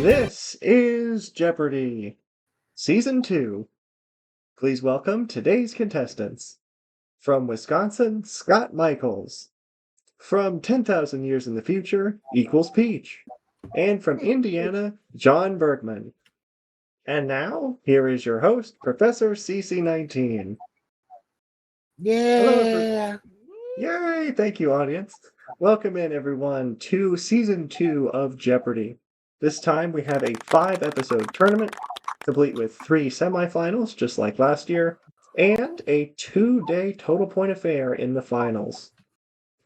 This is Jeopardy! Season 2. Please welcome today's contestants. From Wisconsin, Scott Michaels. From 10,000 Years in the Future equals Peach. And from Indiana, John Bergman. And now, here is your host, Professor CC19. Hello, Yeah. Yay! Thank you, audience. Welcome in, everyone, to Season 2 of Jeopardy! This time we have a 5-episode tournament, complete with 3 semifinals, just like last year, and a 2-day total point affair in the finals.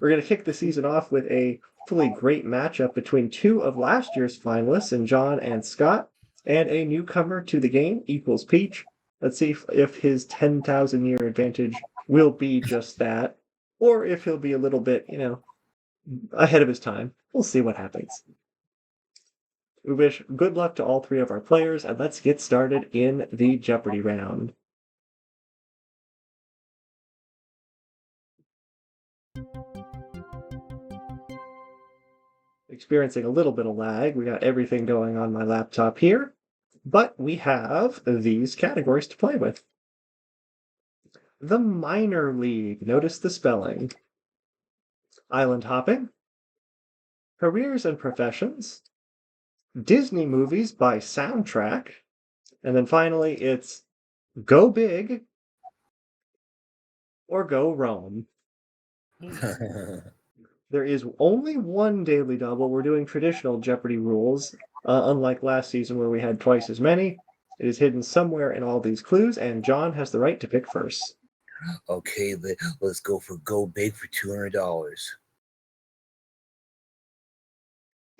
We're going to kick the season off with a hopefully great matchup between 2 of last year's finalists in John and Scott, and a newcomer to the game equals Peach. Let's see if his 10,000-year advantage will be just that, or if he'll be a little bit, ahead of his time. We'll see what happens. We wish good luck to all 3 of our players, and let's get started in the Jeopardy round. Experiencing a little bit of lag. We got everything going on my laptop here, but we have these categories to play with. The minor league. Notice the spelling. Island hopping. Careers and professions. Disney movies by soundtrack. And then finally, it's go big or go Rome. There is only one daily double. We're doing traditional Jeopardy rules, unlike last season where we had twice as many. It is hidden somewhere in all these clues, and John has the right to pick first. Okay, let's go for Go Big for $200.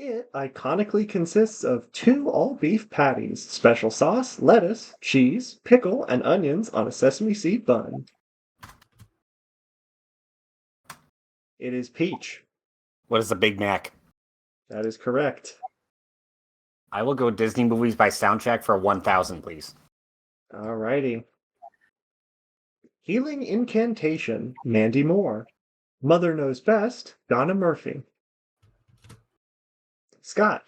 It iconically consists of 2 all-beef patties, special sauce, lettuce, cheese, pickle, and onions on a sesame seed bun. It is Peach. What is a Big Mac? That is correct. I will go Disney movies by soundtrack for 1,000, please. Alrighty. Healing Incantation, Mandy Moore. Mother Knows Best, Donna Murphy. Scott.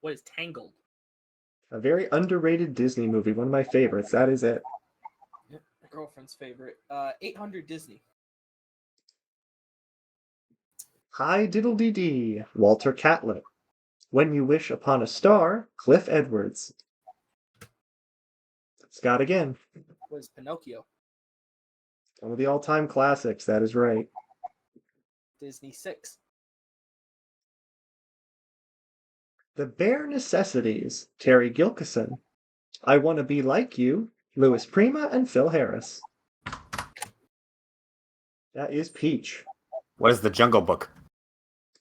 What is Tangled? A very underrated Disney movie, one of my favorites. That is it. Yep, my girlfriend's favorite. 800 Disney. Hi Diddle-Dee Dee, Walter Catlett. When You Wish Upon a Star, Cliff Edwards. Scott again. What is Pinocchio? One of the all-time classics, that is right. Disney 6. The Bare Necessities, Terry Gilkyson. I Want to Be Like You, Louis Prima and Phil Harris. That is Peach. What is The Jungle Book?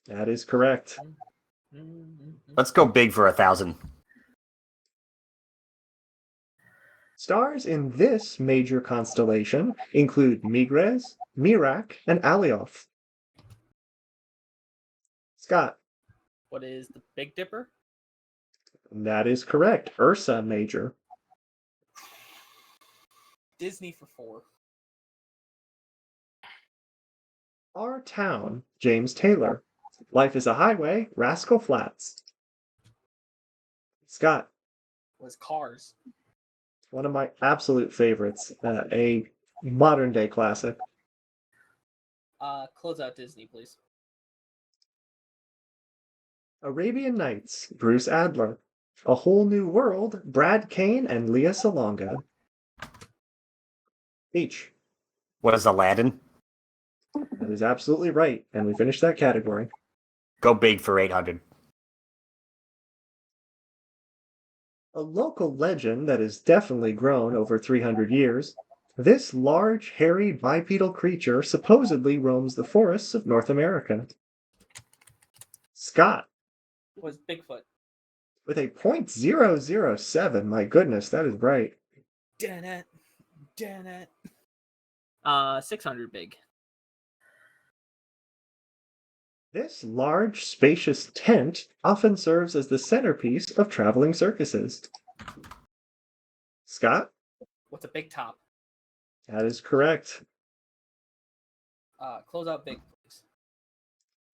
That is correct. Let's go big for 1,000. Stars in this major constellation include Migres, Merak, and Alioth. Scott. What is the Big Dipper? That is correct. Ursa Major. Disney for 4. Our Town, James Taylor. Life is a Highway, Rascal Flatts. Scott. Was Cars? One of my absolute favorites. A modern day classic. Close out Disney, please. Arabian Nights, Bruce Adler. A Whole New World, Brad Kane and Leah Salonga. Peach. What is Aladdin? That is absolutely right, and we finished that category. Go big for 800. A local legend that has definitely grown over 300 years, this large, hairy, bipedal creature supposedly roams the forests of North America. Scott. Was Bigfoot? With a .007, my goodness, that is right. Damn it. 600 big. This large, spacious tent often serves as the centerpiece of traveling circuses. Scott? What's a big top? That is correct. Close out big, please.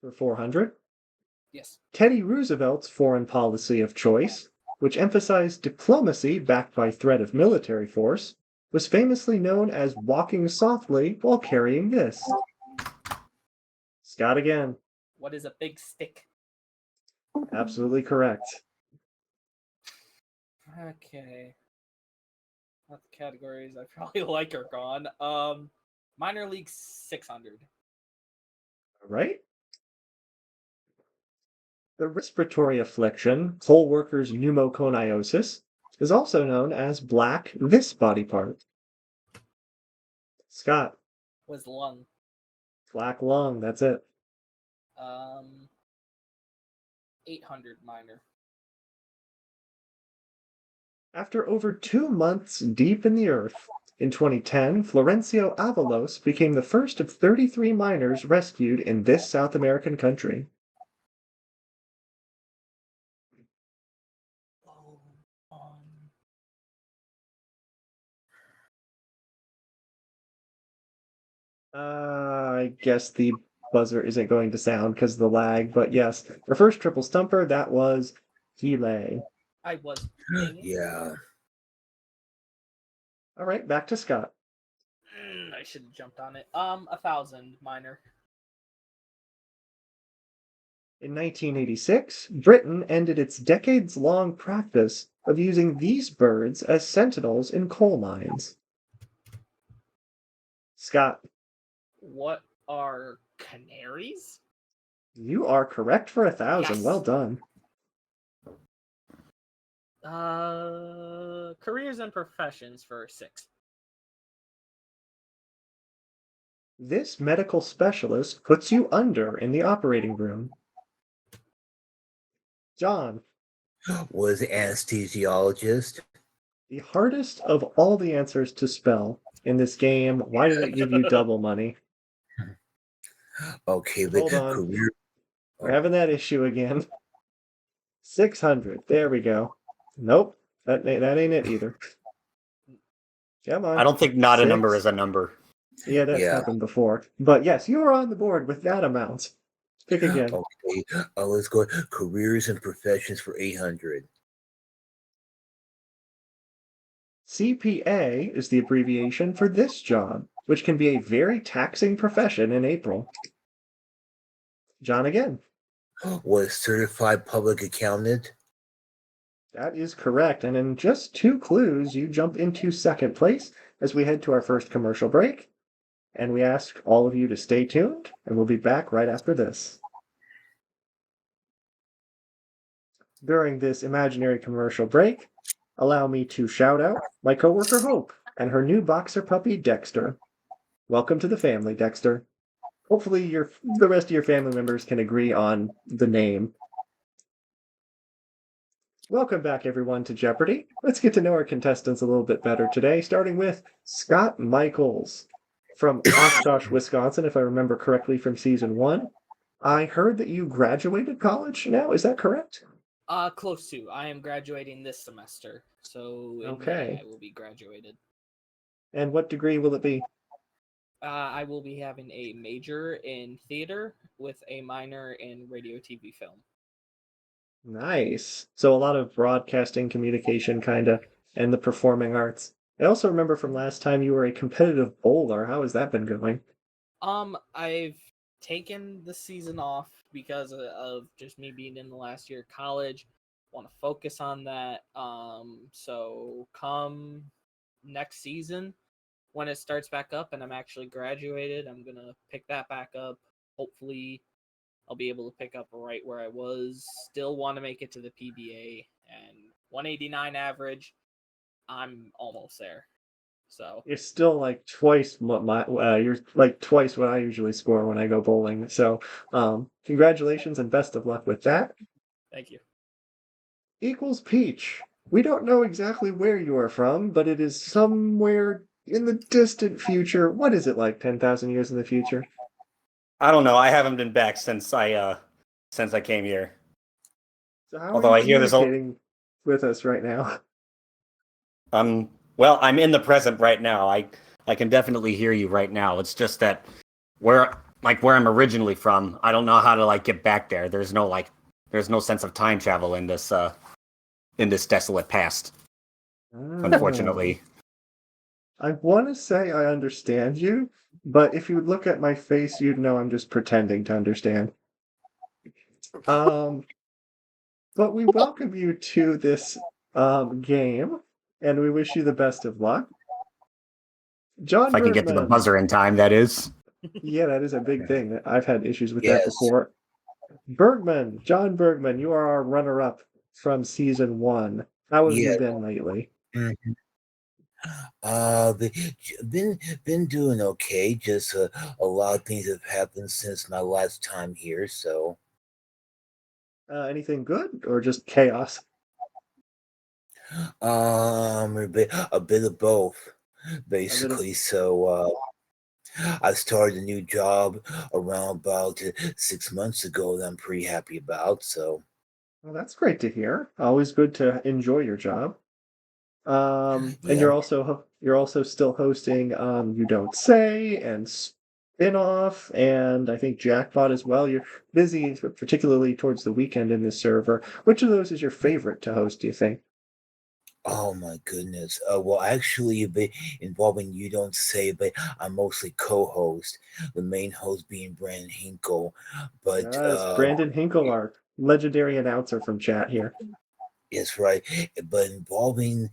For 400? Yes. Teddy Roosevelt's foreign policy of choice, which emphasized diplomacy backed by threat of military force, was famously known as walking softly while carrying this? Scott again. What is a big stick? Absolutely correct. Okay. What the categories I probably like are gone. Minor league 600. All right. The respiratory affliction, poll workers' pneumoconiosis, is also known as black this body part. Scott. Was lung. Black lung, that's it. 800 minor. After over 2 months deep in the earth, in 2010, Florencio Avalos became the first of 33 miners rescued in this South American country. I guess the buzzer isn't going to sound because of the lag, but yes, the first triple stumper, that was Chile. I was. Dang it. Yeah. All right, back to Scott. I should have jumped on it. 1,000 minor. In 1986, Britain ended its decades-long practice of using these birds as sentinels in coal mines. Scott, What are canaries? you are correct for 1,000. Yes. Well done. Careers and professions for 6. This medical specialist puts you under in the operating room. John, Was anesthesiologist. the hardest of all the answers to spell in this game. Why did it give you double money? Okay, Hold the on. career. We're having that issue again. 600. There we go. Nope. That ain't it either. Come on. I don't think not a 6. number is a number. Yeah, that's Yeah. happened before. But yes, you are on the board with that amount. Pick again. Okay, let's go. Careers and professions for 800. CPA is the abbreviation for this job, which can be a very taxing profession in April. John again. Was certified public accountant. That is correct. And in just 2 clues, you jump into second place as we head to our first commercial break. And we ask all of you to stay tuned, and we'll be back right after this. During this imaginary commercial break, allow me to shout out my coworker Hope and her new boxer puppy Dexter. Welcome to the family, Dexter. Hopefully the rest of your family members can agree on the name. Welcome back, everyone, to Jeopardy! Let's get to know our contestants a little bit better today, starting with Scott Michaels from Oshkosh, Wisconsin, if I remember correctly from season 1. I heard that you graduated college now, is that correct? Close to. I am graduating this semester, so in Okay. May I will be graduated. And what degree will it be? I will be having a major in theater with a minor in radio, TV, film. Nice. So a lot of broadcasting, communication, kind of, and the performing arts. I also remember from last time you were a competitive bowler. How has that been going? I've taken the season off because of just me being in the last year of college. Want to focus on that. So come next season, when it starts back up and I'm actually graduated, I'm gonna pick that back up. Hopefully, I'll be able to pick up right where I was. Still want to make it to the PBA and 189 average. I'm almost there. So You're still like twice what you're like twice what I usually score when I go bowling. So, congratulations and best of luck with that. thank you. Equals Peach. We don't know exactly where you are from, but it is somewhere in the distant future. What is it like 10,000 years in the future? I don't know. I haven't been back since I came here. So how Although are I you hear there's a communicating with us right now? well, I'm in the present right now. I can definitely hear you right now. It's just that where I'm originally from, I don't know how to like get back there. There's no sense of time travel in this in this desolate past. Oh. Unfortunately, I want to say I understand you, but if you look at my face, you'd know I'm just pretending to understand. Um, but we welcome you to this game, and we wish you the best of luck. John if I can get to the Bergman. buzzer in time, that is. Yeah, that is a big thing. I've had issues with that Yes. before. Bergman, John Bergman, you are our runner-up from season 1. How have you Yeah. been lately? Mhm. Been doing okay. Just a lot of things have happened since my last time here. So Anything good or just chaos? a bit of both, A bit of basically. So I started a new job around about 6 months ago that I'm pretty happy about. So well, that's great to hear. Always good to enjoy your job. And yeah. you're also still hosting You Don't Say and Spin-off and I think Jackpot as well. You're busy, particularly towards the weekend in this server. Which of those is your favorite to host, do you think? Oh my goodness. Well, actually, a bit involving You Don't Say, but I'm mostly co-host. The main host being Brandon Hinkle, but Yes, Brandon Hinkle, our legendary announcer from chat here. it's right. But involving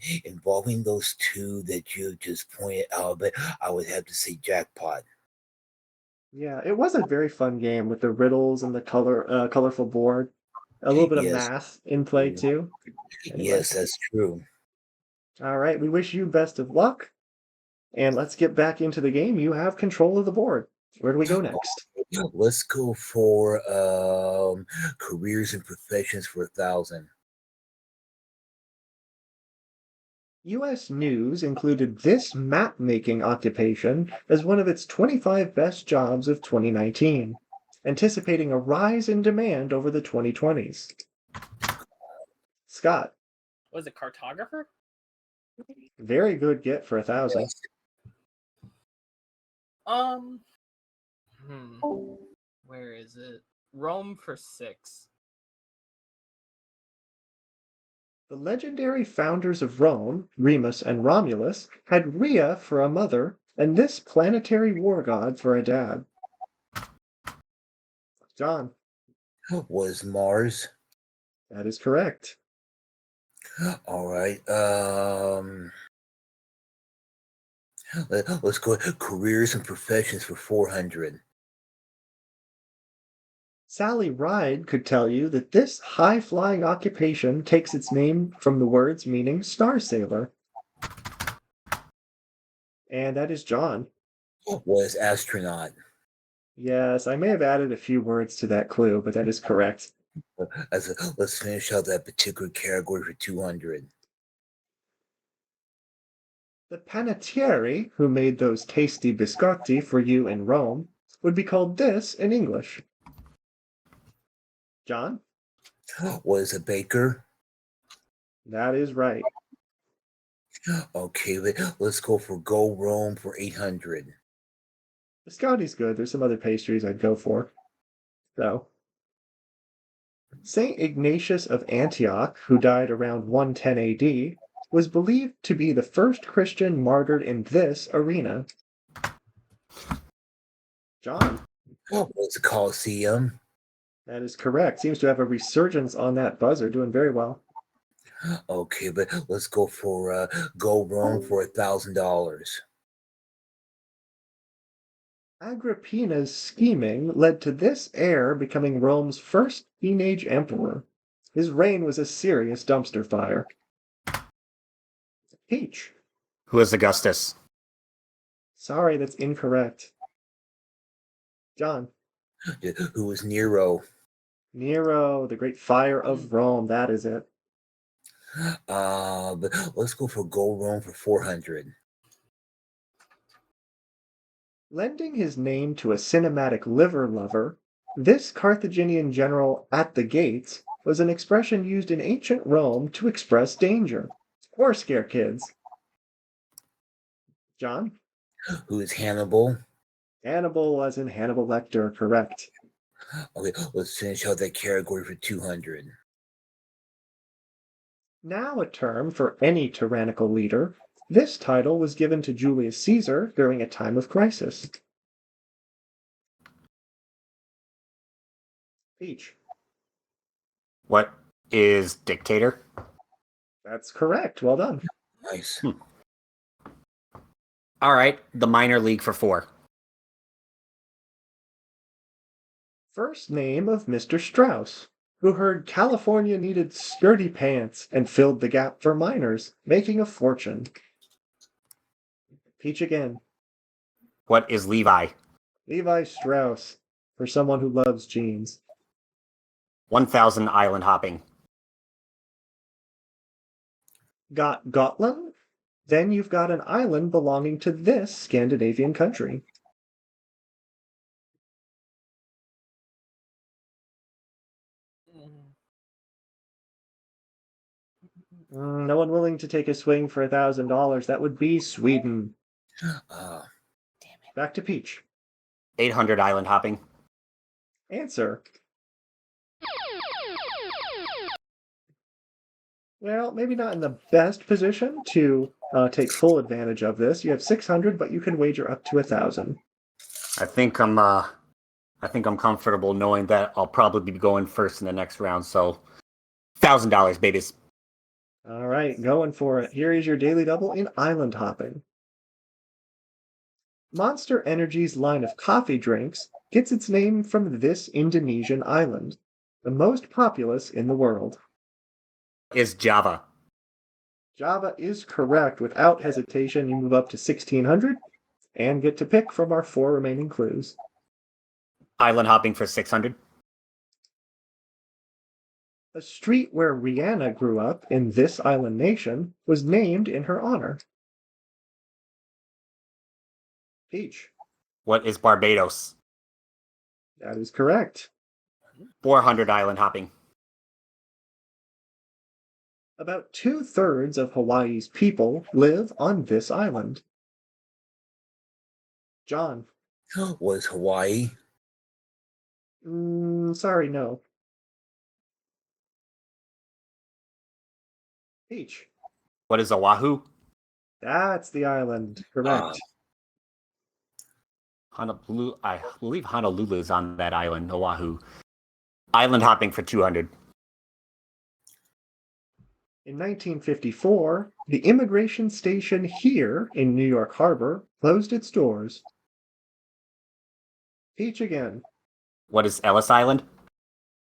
those two that you just pointed out, but I would have to say Jackpot. Yeah, it was a very fun game with the riddles and the colorful board. A little bit of Yes, math in play too. Anyway, yes, that's true. all right, we wish you best of luck, and let's get back into the game. You have control of the board. Where do we go next? Let's go for careers and professions for 1,000. U.S. News included this map-making occupation as one of its 25 best jobs of 2019, anticipating a rise in demand over the 2020s. Scott, Was it cartographer? very good get for 1,000. Yes. Um, where is it? Rome for 6. The legendary founders of Rome, Remus and Romulus, had Rhea for a mother and this planetary war god for a dad. John, Was Mars. that is correct. All right. Let's go careers and professions for 400. Sally Ride could tell you that this high-flying occupation takes its name from the words meaning star sailor. And that is John. Was astronaut. Yes, I may have added a few words to that clue, but that is correct. Let's finish out that particular category for 200. The panettiere, who made those tasty biscotti for you in Rome, would be called this in English. John? Was a baker. That is right. Okay, let's go for Go Rome for 800. Biscotti's good. There's some other pastries I'd go for. So, Saint Ignatius of Antioch, who died around 110 AD, was believed to be the first Christian martyred in this arena. John? Was a Colosseum. That is correct. Seems to have a resurgence on that buzzer. Doing very well. Okay, but let's go for Go Rome for $1,000. Agrippina's scheming led to this heir becoming Rome's first teenage emperor. His reign was a serious dumpster fire. Peach. Who is Augustus? Sorry, that's incorrect. John. Who was Nero? Nero, the great fire of Rome. That is it. But let's go for Go Rome for 400. Lending his name to a cinematic liver lover, this Carthaginian general at the gates was an expression used in ancient Rome to express danger or scare kids. John? Who is Hannibal? Hannibal, as in Hannibal Lecter, correct. Okay, let's finish out that category for 200. Now a term for any tyrannical leader, this title was given to Julius Caesar during a time of crisis. Peach. What is dictator? That's correct. Well done. Nice. All right, the minor league for 4. First name of Mr. Strauss, who heard California needed sturdy pants and filled the gap for miners, making a fortune. Peach again. What is Levi? Levi Strauss, for someone who loves jeans. 1000 island hopping. Got Gotland? Then you've got an island belonging to this Scandinavian country. No one willing to take a swing for $1,000. That would be Sweden. Uh, Damn it. Back to Peach. 800 island hopping. Answer. Well, maybe not in the best position to take full advantage of this. You have 600, but you can wager up to 1,000. I think I'm comfortable knowing that I'll probably be going first in the next round. So, $1,000, babies. All right, going for it. Here is your daily double in island hopping. Monster Energy's line of coffee drinks gets its name from this Indonesian island, the most populous in the world. Is Java? Java is correct. Without hesitation, you move up to 1,600 and get to pick from our 4 remaining clues. Island hopping for 600. A street where Rihanna grew up in this island nation was named in her honor. Peach. What is Barbados? That is correct. 400 island hopping. About 2/3 of Hawaii's people live on this island. John. was Hawaii? Sorry, no. Peach. What is Oahu? That's the island. Correct. Honolulu. I believe Honolulu is on that island, Oahu. Island hopping for 200. In 1954, the immigration station here in New York Harbor closed its doors. Peach again. What is Ellis Island?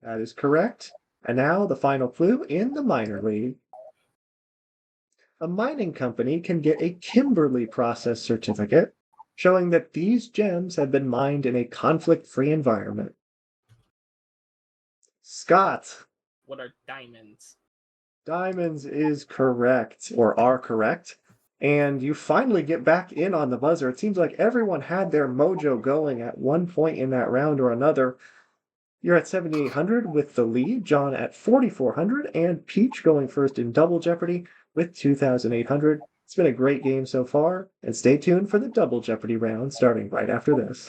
That is correct. And now the final clue in the minor league. A mining company can get a Kimberley process certificate showing that these gems have been mined in a conflict-free environment. Scott. What are diamonds? Diamonds is correct, or are correct. And you finally get back in on the buzzer. It seems like everyone had their mojo going at one point in that round or another. You're at 7,800 with the lead, John at 4,400, and Peach going first in Double Jeopardy with 2,800. It's been a great game so far, and stay tuned for the Double Jeopardy round starting right after this.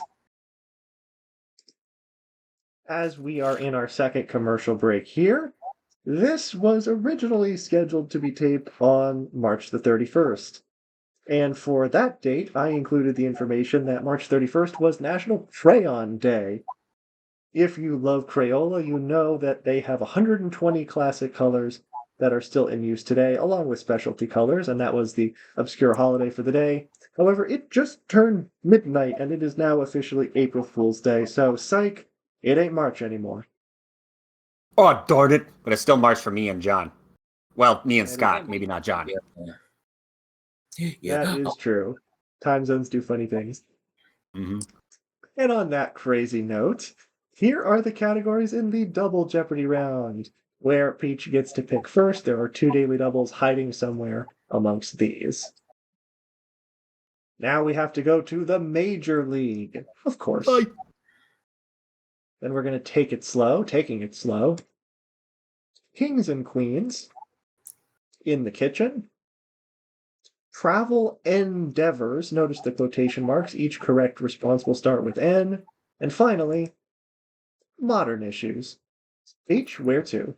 As we are in our second commercial break here, this was originally scheduled to be taped on March the 31st. And for that date, I included the information that March 31st was National Crayon Day. If you love Crayola, you know that they have 120 classic colors that are still in use today, along with specialty colors, and that was the obscure holiday for the day. However, it just turned midnight, and it is now officially April Fool's Day, so psych, it ain't March anymore. Oh, darn it. But it's still March for me and John. Well, me and That is- Scott, maybe not John. Yeah. That is true. Time zones do funny things. Mm-hmm. And on that crazy note, here are the categories in the Double Jeopardy round, where Peach gets to pick first. There are 2 daily doubles hiding somewhere amongst these. Now we have to go to the Major League, of course. Bye. Then we're going to taking it slow. Kings and Queens. In the Kitchen. Travel endeavors. Notice the quotation marks. Each correct response will start with N. And finally, modern issues. Peach, where to?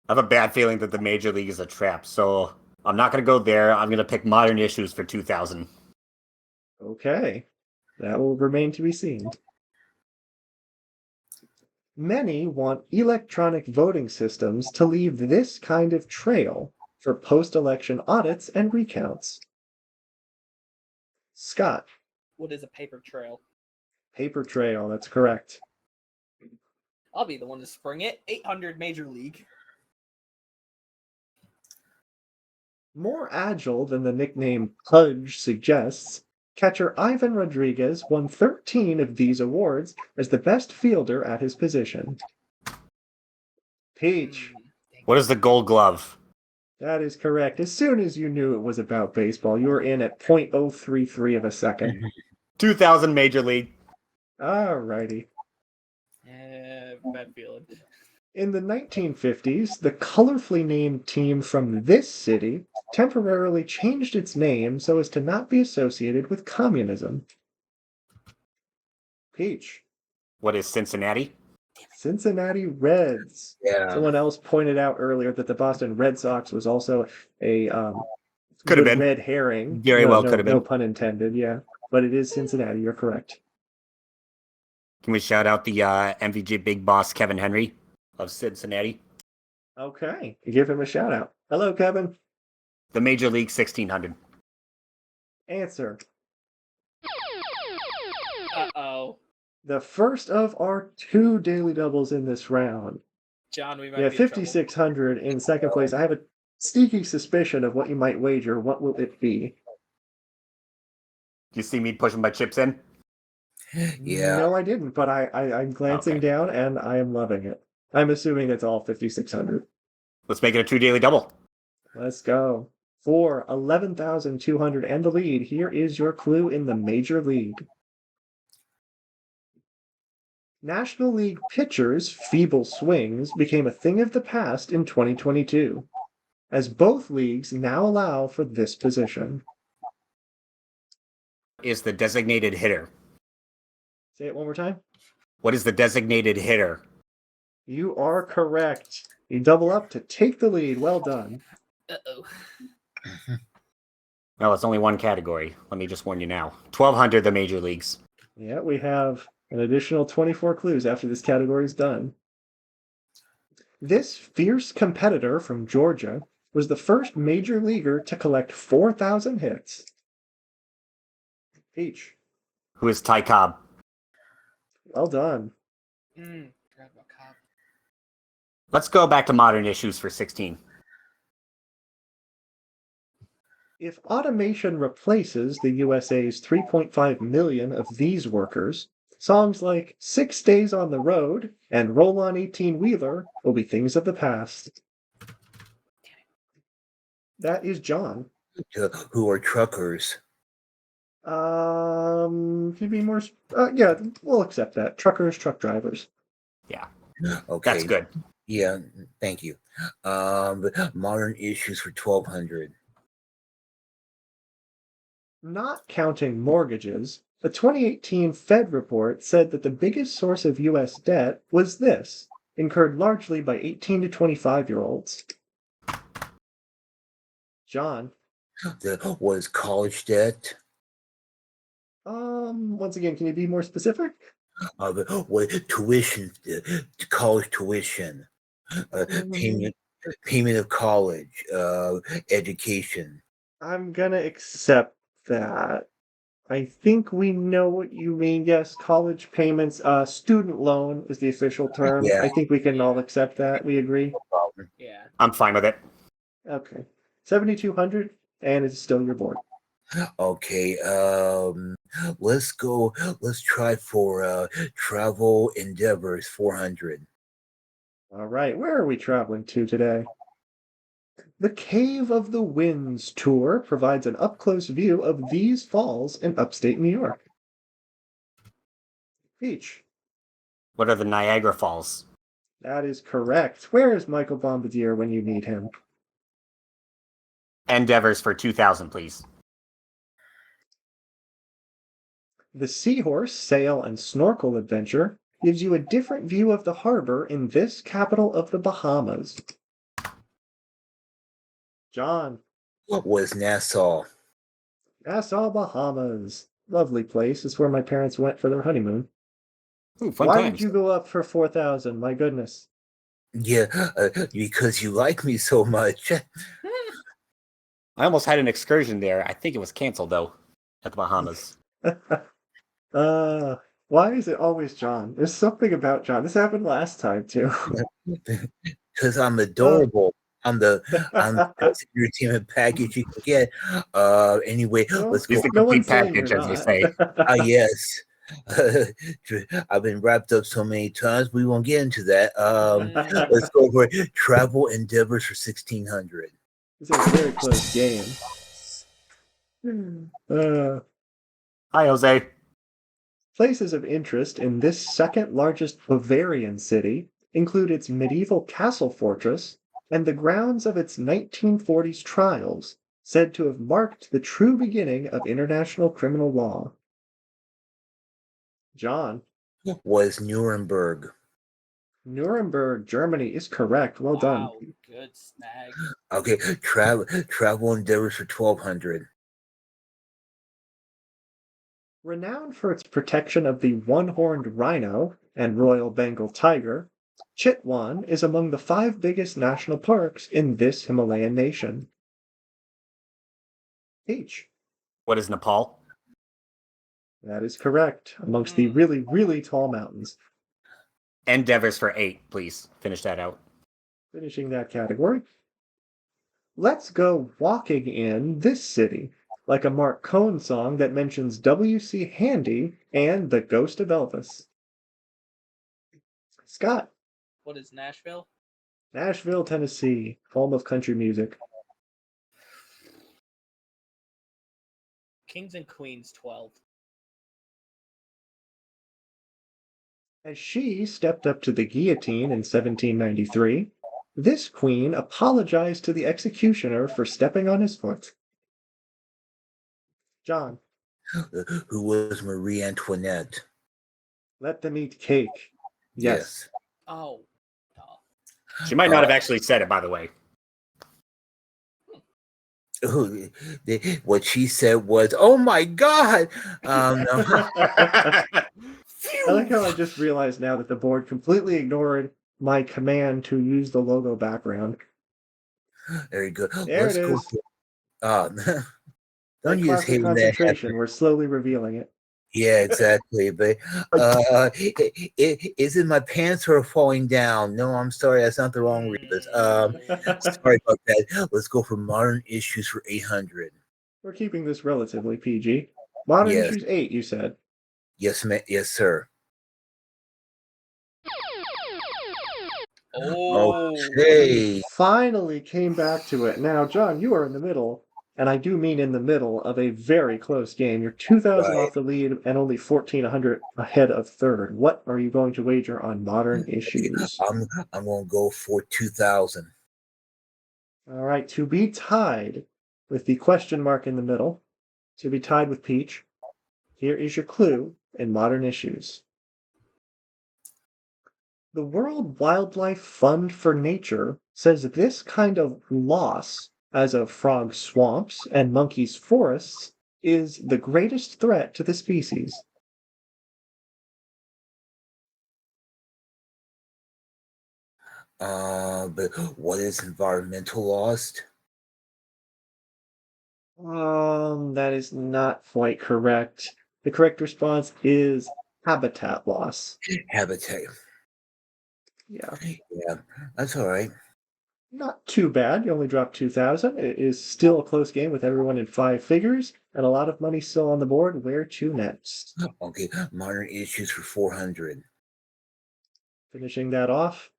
I have a bad feeling that the Major League is a trap, so I'm not going to go there. I'm going to pick modern issues for 2000. Okay, that will remain to be seen. Many want electronic voting systems to leave this kind of trail for post-election audits and recounts. Scott. What is a paper trail? Paper trail, that's correct. I'll be the one to spring it. 800 Major League. More agile than the nickname Pudge suggests, catcher Ivan Rodriguez won 13 of these awards as the best fielder at his position. Peach. What is the Gold Glove? That is correct. As soon as you knew it was about baseball, you were in at .033 of a second. 2000 Major League. Alrighty. Bad feeling. In the 1950s, the colorfully named team from this city temporarily changed its name so as to not be associated with communism. Peach. What is Cincinnati? Cincinnati Reds. Yeah. Someone else pointed out earlier that the Boston Red Sox was also a Could have good been. red herring. Very well could have been. No pun intended, yeah. But it is Cincinnati, you're correct. Can we shout out the MVG big boss Kevin Henry of Cincinnati? Okay, give him a shout out. Hello, Kevin. The Major League 1600. Answer. Uh-oh. The first of our 2 daily doubles in this round. John, we might Yeah, be in trouble. 5,600 in second place. I have a sneaky suspicion of what you might wager. What will it be? You see me pushing my chips in? Yeah. No, I didn't, but I'm glancing Okay. down and I am loving it. I'm assuming it's all 5,600. Let's make it a 2 daily double. Let's go. For 11,200 and the lead, here is your clue in the Major League. National League pitchers' feeble swings became a thing of the past in 2022, as both leagues now allow for this position. Is the designated hitter? Say it one more time. What is the designated hitter? You are correct. You double up to take the lead. Well done. Uh-oh. No, it's only one category. Let me just warn you now. 1200, the Major Leagues. Yeah, we have an additional 24 clues after this category is done. This fierce competitor from Georgia was the first major leaguer to collect 4,000 hits. Peach. Who is Ty Cobb? Well done. Forgot about Cobb. Let's go back to modern issues for 16. If automation replaces the USA's 3.5 million of these workers, songs like 6 Days on the Road and Roll On 18-Wheeler will be things of the past. That is John. Who are truckers? Can you be more? Yeah, we'll accept that. Truckers, truck drivers. Yeah, Okay. that's good. Yeah, thank you. But modern issues for 1200. Not counting mortgages, a 2018 Fed report said that the biggest source of U.S. debt was this, incurred largely by 18 to 25-year-olds. John. What is college debt? Once again, can you be more specific? What tuition? College tuition. Payment of college. Education. I'm gonna accept that. I think we know what you mean. Yes, college payments. Student loan is the official term. Yeah. I think we can all accept that. We agree? Yeah. I'm fine with it. Okay. 7,200, and it's still your board. Okay. Let's go. Let's try for travel endeavors 400. All right, where are we traveling to today? The Cave of the Winds tour provides an up-close view of these falls in upstate New York. Peach. What are the Niagara Falls? That is correct. Where is Michael Bombardier when you need him? Endeavors for 2000, please. The Seahorse Sail and Snorkel Adventure gives you a different view of the harbor in this capital of the Bahamas. John. Was Nassau. Nassau, Bahamas. Lovely place. It's where my parents went for their honeymoon. Ooh, fun Why times. did you go up for 4,000? My goodness. Yeah, because you like me so much. I almost had an excursion there. I think it was canceled though, at the Bahamas. Why is it always John? There's something about John. This happened last time too. Because I'm adorable. I'm the best entertainment package you can get. Anyway, No, let's He's go. the no complete one's saying you're package, as they not. say. Yes. I've been wrapped up so many times. We won't get into that. Let's go over travel endeavors for 1600. It's a very close game. Hi, Jose. Places of interest in this second largest Bavarian city include its medieval castle fortress and the grounds of its 1940s trials, said to have marked the true beginning of international criminal law. John. Was Nuremberg. Nuremberg, Germany is correct. Well done. Wow, good snag. Okay, travel endeavors for 1200. Renowned for its protection of the one-horned rhino and Royal Bengal tiger, Chitwan is among the 5 biggest national parks in this Himalayan nation. H. What is Nepal? That is correct, amongst the really, really tall mountains. Endeavors for 8, please. Finish that out. Finishing that category. Let's go walking in this city, like a Mark Cohn song that mentions W.C. Handy and the Ghost of Elvis. Scott. What is Nashville? Nashville, Tennessee, home of country music. Kings and Queens 12. As she stepped up to the guillotine in 1793, this queen apologized to the executioner for stepping on his foot. John. Who was Marie Antoinette? Let them eat cake. Yes. Oh. She might not have actually said it, by the way. What she said was, "Oh my God!" No. I like how I just realized now that the board completely ignored my command to use the logo background. Very good. There Let's it go. is. Don't Like use classic hate when that concentration. happens. We're slowly revealing it. Yeah, exactly. But is it my pants are falling down? No, I'm sorry. That's not the wrong Rebus. Sorry about that. Let's go for modern issues for 800. We're keeping this relatively PG. Modern Yes. issues 8, you said. Yes, yes, sir. Oh. Okay. Finally came back to it. Now, John, you are in the middle, and I do mean in the middle of a very close game. You're 2,000 Right. off the lead and only 1,400 ahead of third. What are you going to wager on modern issues? I'm going to go for 2000. All right, to be tied with the question mark in the middle, to be tied with Peach, here is your clue in modern issues. The World Wildlife Fund for Nature says this kind of loss, as of frog swamps and monkeys forests, is the greatest threat to the species. But what is environmental loss? That is not quite correct. The correct response is habitat loss. Habitat. Yeah. Yeah, that's all right. Not too bad. You only dropped 2,000. It is still a close game with everyone in 5 figures and a lot of money still on the board. Where to next? Okay, modern issues for 400. Finishing that off.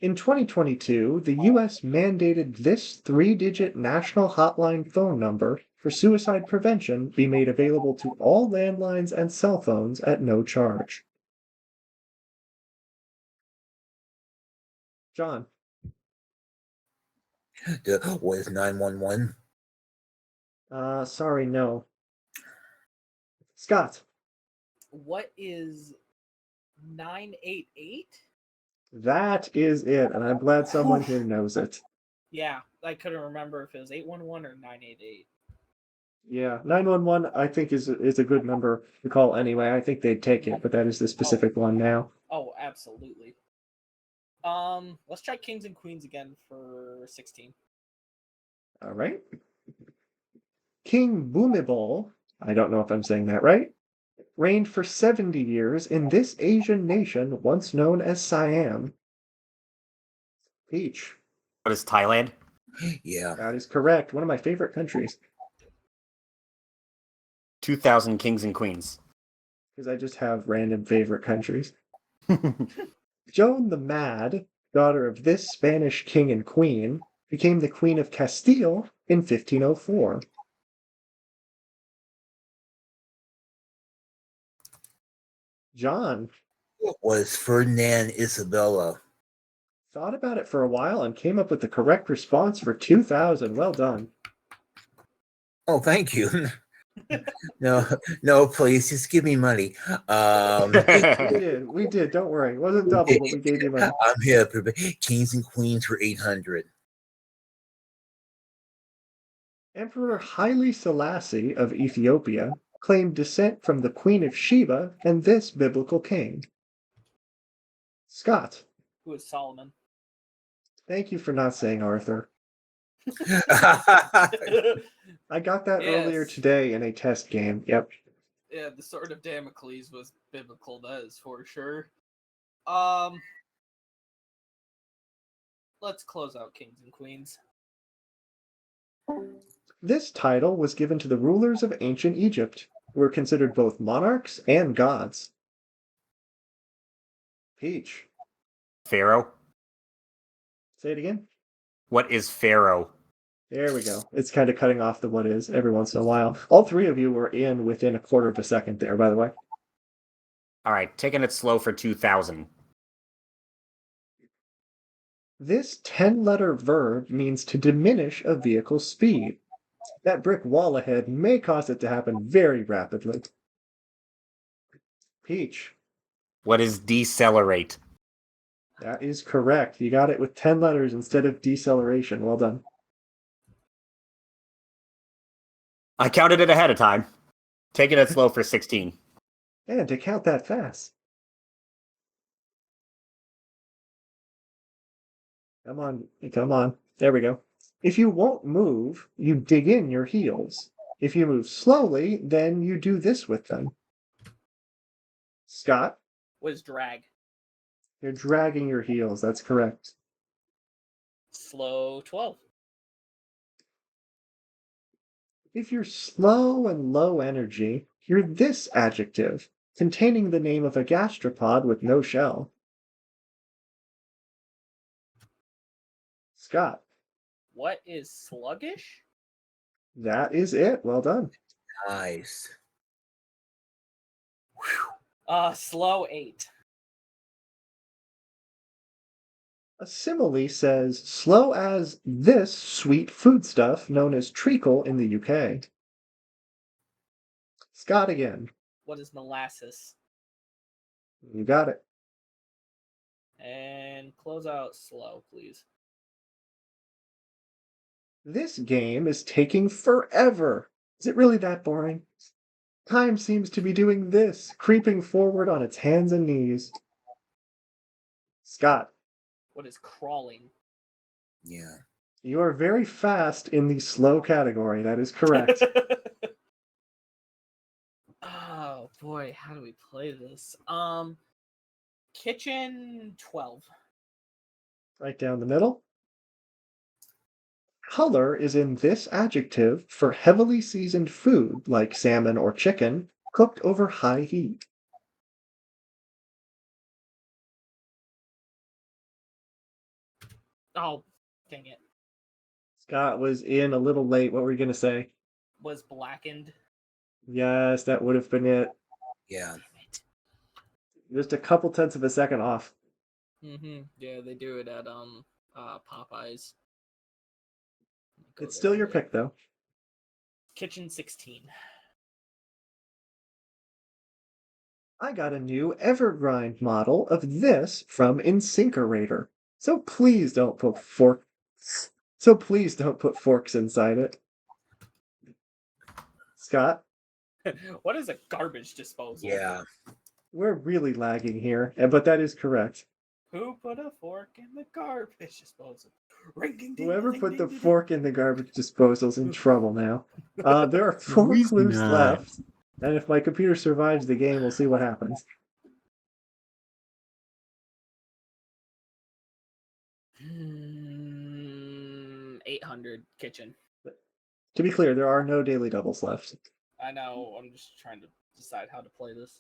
In 2022, the U.S. mandated this 3-digit national hotline phone number for suicide prevention be made available to all landlines and cell phones at no charge. John. What is 911? Sorry, no. Scott. What is 988? That is it, and I'm glad someone here knows it. Yeah, I couldn't remember if it was 811 or 988. Yeah, 911 I think is a good number to call anyway. I think they'd take it, but that is the specific one now. Oh, absolutely. Let's try Kings and Queens again for 16. All right. King Bhumibol, I don't know if I'm saying that right, reigned for 70 years in this Asian nation once known as Siam. Peach. What is Thailand? Yeah. That is correct. One of my favorite countries. 2,000 kings and queens. Because I just have random favorite countries. Joan the Mad, daughter of this Spanish king and queen, became the Queen of Castile in 1504. John Was Ferdinand Isabella. thought about it for a while and came up with the correct response for 2,000. Well done. Oh, thank you. No, please, just give me money. We did. Don't worry. It wasn't double, but we gave you money. I'm here. Kings and Queens for 800. Emperor Haile Selassie of Ethiopia claimed descent from the Queen of Sheba and this biblical king. Scott, Who is Solomon? thank you for not saying Arthur. Yeah, I got that earlier Yes. today in a test game. Yep. Yeah, the Sword of Damocles was biblical, that is for sure. Let's close out Kings and Queens. This title was given to the rulers of ancient Egypt, who were considered both monarchs and gods. Peach, Pharaoh? say it again. What is Pharaoh? There we go. It's kind of cutting off the what is every once in a while. All three of you were in within a quarter of a second there, by the way. All right, taking it slow for 2,000. This 10-letter verb means to diminish a vehicle's speed. That brick wall ahead may cause it to happen very rapidly. Peach, What is decelerate? that is correct. You got it with 10 letters instead of deceleration. Well done. I counted it ahead of time. Taking it slow for 16. And to count that fast. Come on, come on. There we go. If you won't move, you dig in your heels. If you move slowly, then you do this with them. Scott, What is drag? you're dragging your heels. That's correct. Slow 12. If you're slow and low energy, you're this adjective, containing the name of a gastropod with no shell. Scott, What is sluggish? that is it. Well done. nice. Slow 8. A simile says slow as this sweet foodstuff known as treacle in the UK. Scott again. What is molasses? You got it. And close out slow, please. This game is taking forever. Is it really that boring? Time seems to be doing this, creeping forward on its hands and knees. Scott, What is crawling? Yeah. you are very fast in the slow category. That is correct. Oh boy, how do we play this? Kitchen 12. Right down the middle. Color is in this adjective for heavily seasoned food like salmon or chicken cooked over high heat. Oh, dang it. Scott was in a little late. What were you going to say? Was blackened. Yes, that would have been it. Yeah. Damn it. Just a couple tenths of a second off. Yeah, they do it at Popeyes. Go It's there still your today. pick, though. Kitchen 16. I got a new Evergrind model of this from Insinkerator. So please don't put So please don't put forks inside it. Scott, What is a garbage disposal? Yeah. we're really lagging here, but that is correct. Who put a fork in the garbage disposal? Whoever put the fork in the garbage disposal's in trouble now. There are 4 He's clues not. left, and if my computer survives the game, we'll see what happens. 800 kitchen. To be clear, there are no daily doubles left. I know. I'm just trying to decide how to play this.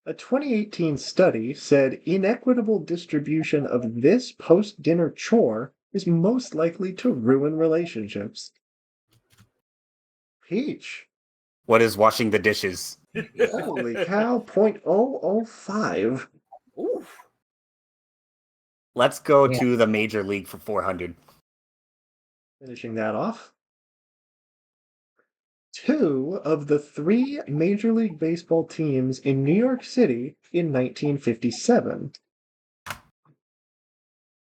A 2018 study said inequitable distribution of this post-dinner chore is most likely to ruin relationships. Peach. What is washing the dishes? Holy cow, 0.005. Oof. Let's go Yeah. to the major league for 400. Finishing that off. 2 of the 3 Major League Baseball teams in New York City in 1957.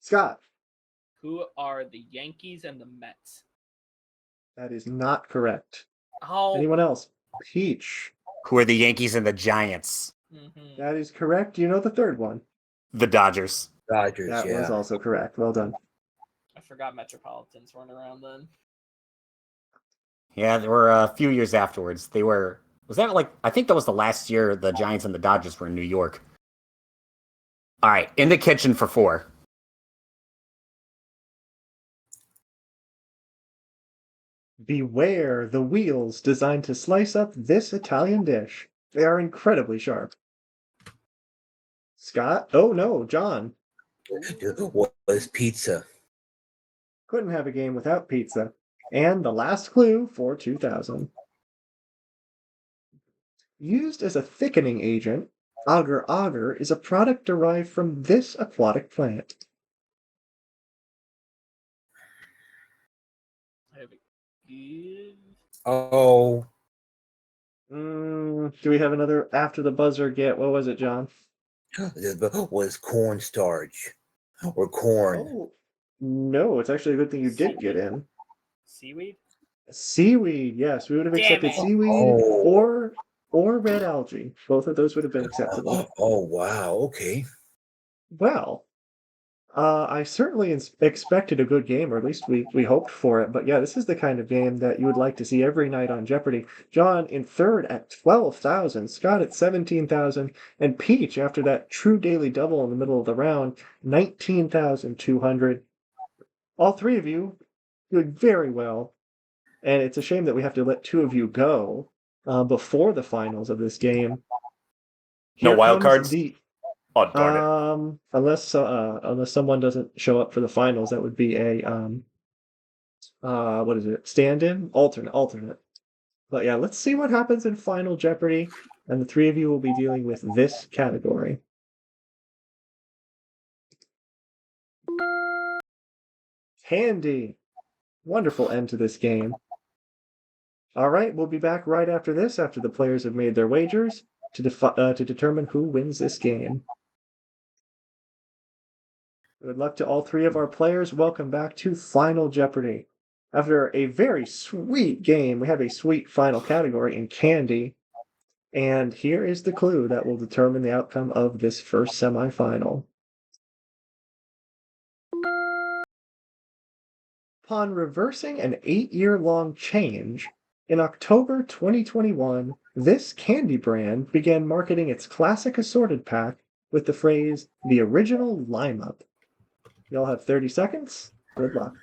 Scott. Who are the Yankees and the Mets? That is not correct. Oh. Anyone else? Peach. Who are the Yankees and the Giants? Mhm. That is correct. Do you know the third one? The Dodgers. Dodgers, That yeah. was also correct. Well done. I forgot Metropolitans weren't around then. Yeah, there were a few years afterwards. They were. Was that like? I think that was the last year the Giants and the Dodgers were in New York. All right, in the kitchen for 4. Beware the wheels designed to slice up this Italian dish. They are incredibly sharp. Scott? Oh no, John. What is pizza? Couldn't have a game without pizza. And the last clue for 2000. Used as a thickening agent, agar agar is a product derived from this aquatic plant. I have a give. Oh, Do we have another after the buzzer get? What was it, John? was cornstarch or corn? Oh, no, it's actually a good thing you did get in. Seaweed? Seaweed, yes, we would have Damn accepted it. seaweed Oh. or red algae. Both of those would have been acceptable. Oh, wow. Okay. Well, I certainly expected a good game, or at least we hoped for it. But yeah, this is the kind of game that you would like to see every night on Jeopardy. John in third at 12,000, Scott at 17,000, and Peach after that true daily double in the middle of the round, 19,200. All 3 of you doing very well, and it's a shame that we have to let 2 of you go before the finals of this game. No Here wild comes cards? the Oh darn it! unless someone doesn't show up for the finals, that would be a what is it? Stand-in, alternate. But yeah, let's see what happens in Final Jeopardy, and the 3 of you will be dealing with this category. Handy, wonderful end to this game. All right, we'll be back right after this, after the players have made their wagers to determine who wins this game. Good luck to all 3 of our players. Welcome back to Final Jeopardy. After a very sweet game, we have a sweet final category in candy. And here is the clue that will determine the outcome of this first semifinal. Upon reversing an 8-year-long change, in October 2021, this candy brand began marketing its classic assorted pack with the phrase, the original lime-up. Y'all have 30 seconds. Good luck.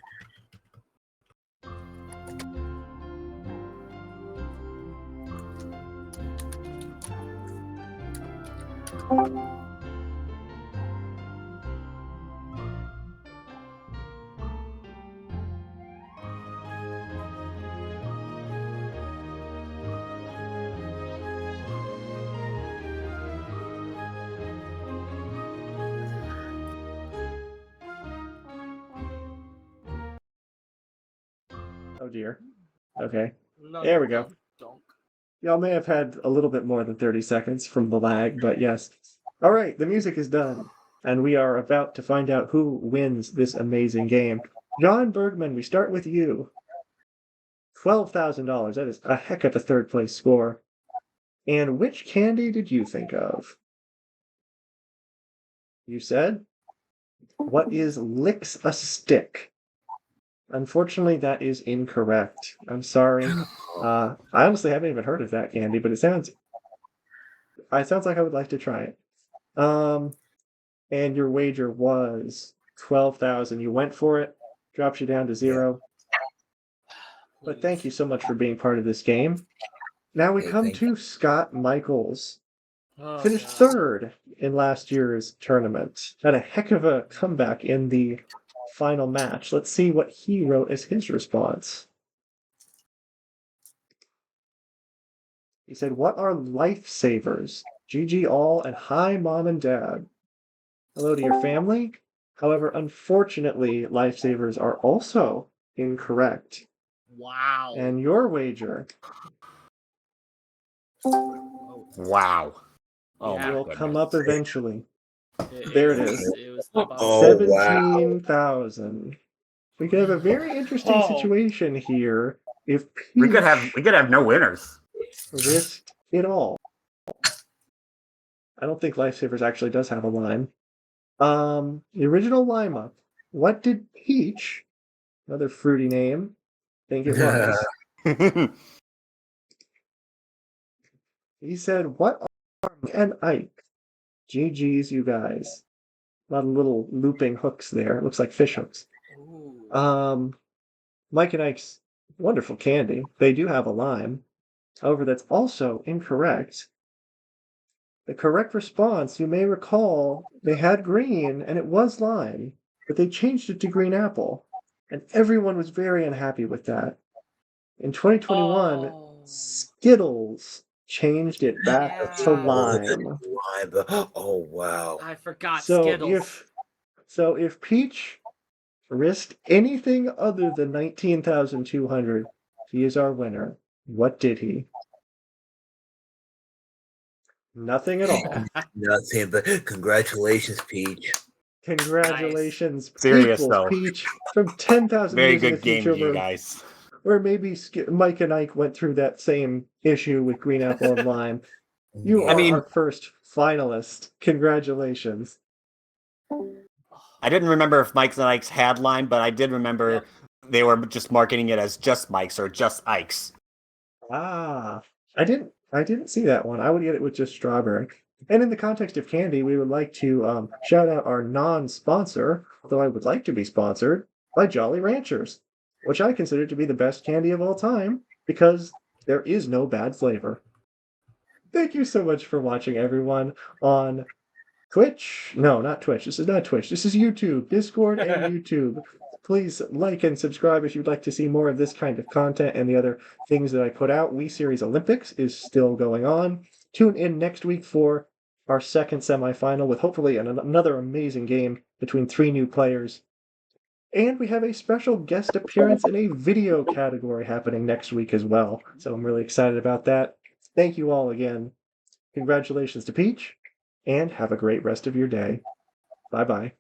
Oh dear. Okay. There we go. Donk. Y'all may have had a little bit more than 30 seconds from the lag, but yes. All right, the music is done, and we are about to find out who wins this amazing game. John Bergman, we start with you. $12,000. That is a heck of a third place score. And which candy did you think of? You said, what is licks a stick? Unfortunately, that is incorrect. I'm sorry. I honestly haven't even heard of that candy, but it sounds like I would like to try it. And your wager was 12,000. You went for it, drops you down to 0. But thank you so much for being part of this game. Now we come to Scott Michaels. Finished third in last year's tournament. Had a heck of a comeback in the final match. Let's see what he wrote as his response. He said, what are lifesavers? GG all and hi mom and dad. Hello to your family. However, unfortunately, lifesavers are also incorrect. Wow. And your wager Wow. Oh, Yeah. my will goodness. come up eventually. There it is. It was about Oh, wow. 17,000. We could have a very interesting situation here if We Peach could have no winners. risked it all. I don't think Lifesavers actually does have a line. The original lineup. What did Peach, another fruity name, think it was? He said, what are and Ike? GG's, you guys. A lot of little looping hooks there. It looks like fish hooks. Ooh. Mike and Ike's wonderful candy. They do have a lime. However, that's also incorrect. The correct response, you may recall, they had green and it was lime, but they changed it to green apple. And everyone was very unhappy with that. In 2021, Oh. Skittles changed it back Yeah. to lime. Oh, wow. I forgot So Skittles. if Peach risked anything other than 19,200, he is our winner. What did he? Nothing at all. Nothing, but congratulations, Peach. Congratulations, Serious, equals though. Peach from 10,000 Very years in the good game, future, you guys. where maybe Mike and Ike went through that same issue with green apple and lime. You Yeah. are our first finalist. Congratulations. I didn't remember if Mike's and Ike's had line, but I did remember they were just marketing it as just Mike's or just Ike's. Ah, I didn't see that one. I would get it with just strawberry. And in the context of candy, we would like to shout out our non-sponsor, although I would like to be sponsored, by Jolly Ranchers, which I consider to be the best candy of all time because there is no bad flavor. Thank you so much for watching, everyone, on Twitch. No, not Twitch. This is not Twitch. This is YouTube, Discord, and YouTube. Please like and subscribe if you'd like to see more of this kind of content and the other things that I put out. Wii Series Olympics is still going on. Tune in next week for our second semifinal with hopefully another amazing game between 3 new players. And we have a special guest appearance in a video category happening next week as well. So I'm really excited about that. Thank you all again. Congratulations to Peach, and have a great rest of your day. Bye-bye.